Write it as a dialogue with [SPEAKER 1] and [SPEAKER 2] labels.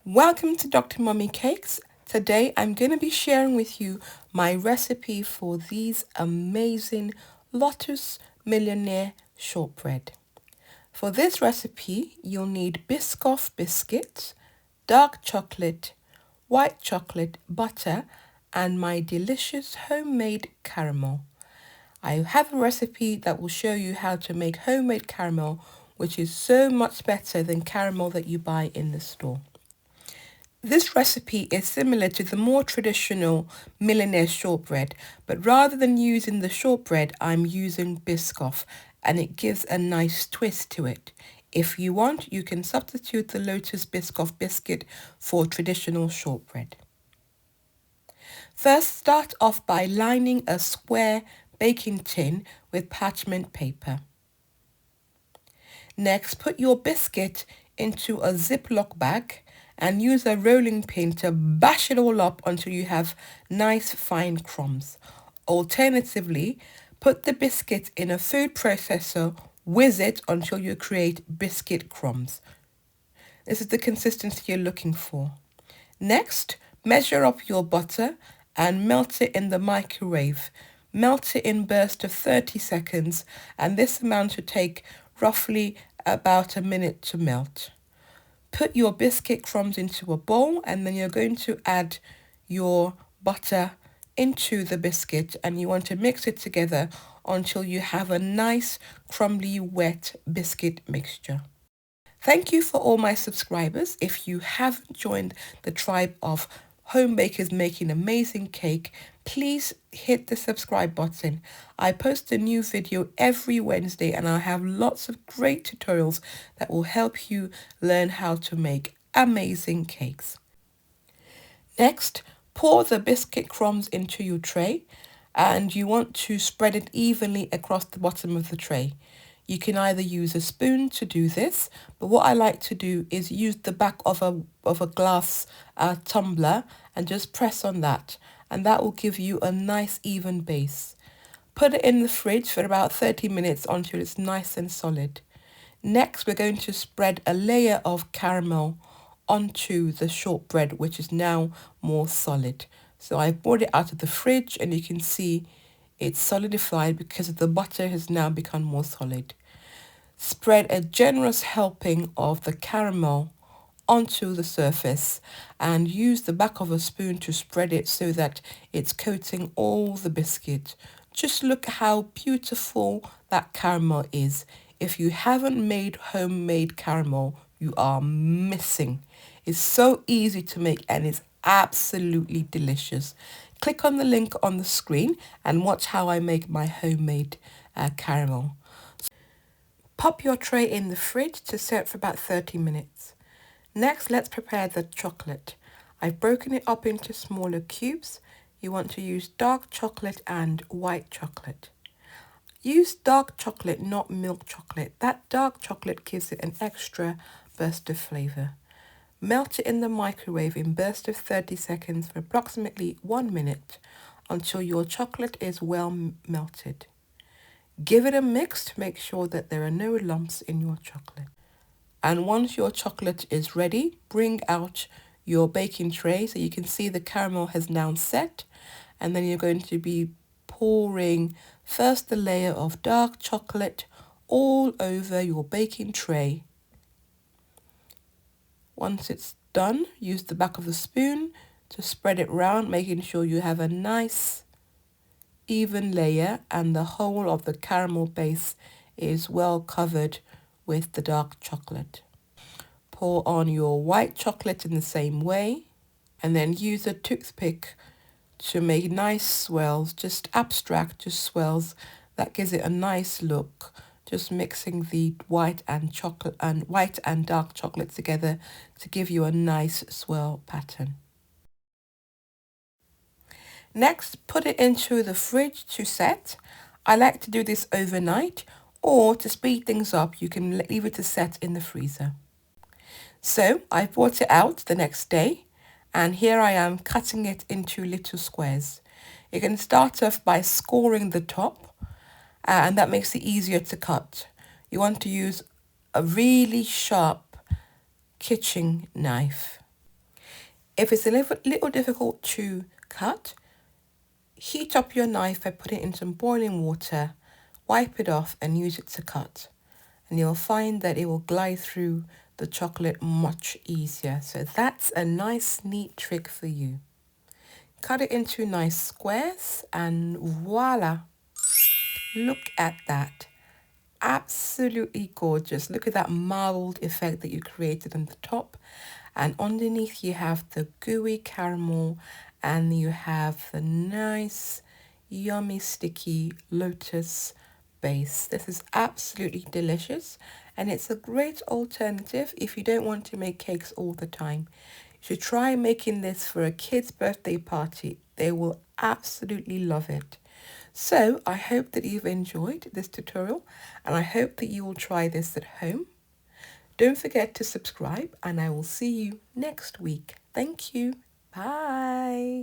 [SPEAKER 1] Welcome to Drmummycakes. Today I'm going to be sharing with you my recipe for these amazing Lotus Millionaire shortbread. For this recipe, you'll need Biscoff biscuits, dark chocolate, white chocolate, butter, and my delicious homemade caramel. I have a recipe that will show you how to make homemade caramel, which is so much better than caramel that you buy in the store. This recipe is similar to the more traditional Millionaire shortbread, but rather than using the shortbread, I'm using Biscoff, and it gives a nice twist to it. If you want, you can substitute the Lotus Biscoff biscuit for traditional shortbread. First, start off by lining a square baking tin with parchment paper. Next, put your biscuit into a Ziploc bag and use a rolling pin to bash it all up until you have nice fine crumbs. Alternatively, put the biscuit in a food processor, whiz it until you create biscuit crumbs. This is the consistency you're looking for. Next, measure up your butter and melt it in the microwave. Melt it in bursts of 30 seconds, and this amount should take roughly about a minute to melt. Put your biscuit crumbs into a bowl, and then you're going to add your butter into the biscuit, and you want to mix it together until you have a nice crumbly wet biscuit mixture. Thank you for all my subscribers. If you haven't joined the tribe of home bakers making amazing cake, please hit the subscribe button. I post a new video every Wednesday, and I have lots of great tutorials that will help you learn how to make amazing cakes. Next, pour the biscuit crumbs into your tray, and you want to spread it evenly across the bottom of the tray. You can either use a spoon to do this, but what I like to do is use the back of a glass tumbler and just press on that, and that will give you a nice even base. Put it in the fridge for about 30 minutes until it's nice and solid. Next, we're going to spread a layer of caramel onto the shortbread, which is now more solid. So I brought it out of the fridge, and you can see it's solidified because the butter has now become more solid. Spread a generous helping of the caramel onto the surface and use the back of a spoon to spread it so that it's coating all the biscuit. Just look how beautiful that caramel is. If you haven't made homemade caramel, you are missing. It's so easy to make, and it's absolutely delicious. Click on the link on the screen and watch how I make my homemade caramel. Pop your tray in the fridge to set for about 30 minutes. Next, let's prepare the chocolate. I've broken it up into smaller cubes. You want to use dark chocolate and white chocolate. Use dark chocolate, not milk chocolate. That dark chocolate gives it an extra burst of flavour. Melt it in the microwave in bursts of 30 seconds for approximately 1 minute until your chocolate is well melted. Give it a mix to make sure that there are no lumps in your chocolate. And once your chocolate is ready, bring out your baking tray so you can see the caramel has now set, and then you're going to be pouring first the layer of dark chocolate all over your baking tray. Once it's done, use the back of the spoon to spread it round, making sure you have a nice even layer and the whole of the caramel base is well covered with the dark chocolate. Pour on your white chocolate in the same way, and then use a toothpick to make nice swirls, just abstract, just swirls. That gives it a nice look. Just mixing the white and dark chocolate together to give you a nice swirl pattern. Next, put it into the fridge to set. I like to do this overnight, or to speed things up, you can leave it to set in the freezer. So I brought it out the next day, and here I am cutting it into little squares. You can start off by scoring the top, and that makes it easier to cut. You want to use a really sharp kitchen knife. If it's a little difficult to cut, heat up your knife by putting it in some boiling water, wipe it off and use it to cut. And you'll find that it will glide through the chocolate much easier. So that's a nice, neat trick for you. Cut it into nice squares and voila. Look at that. Absolutely gorgeous. Look at that marbled effect that you created on the top. And underneath you have the gooey caramel and you have the nice, yummy, sticky lotus base. This is absolutely delicious and it's a great alternative if you don't want to make cakes all the time. You should try making this for a kid's birthday party. They will absolutely love it. So I hope that you've enjoyed this tutorial and I hope that you will try this at home. Don't forget to subscribe and I will see you next week. Thank you. Bye.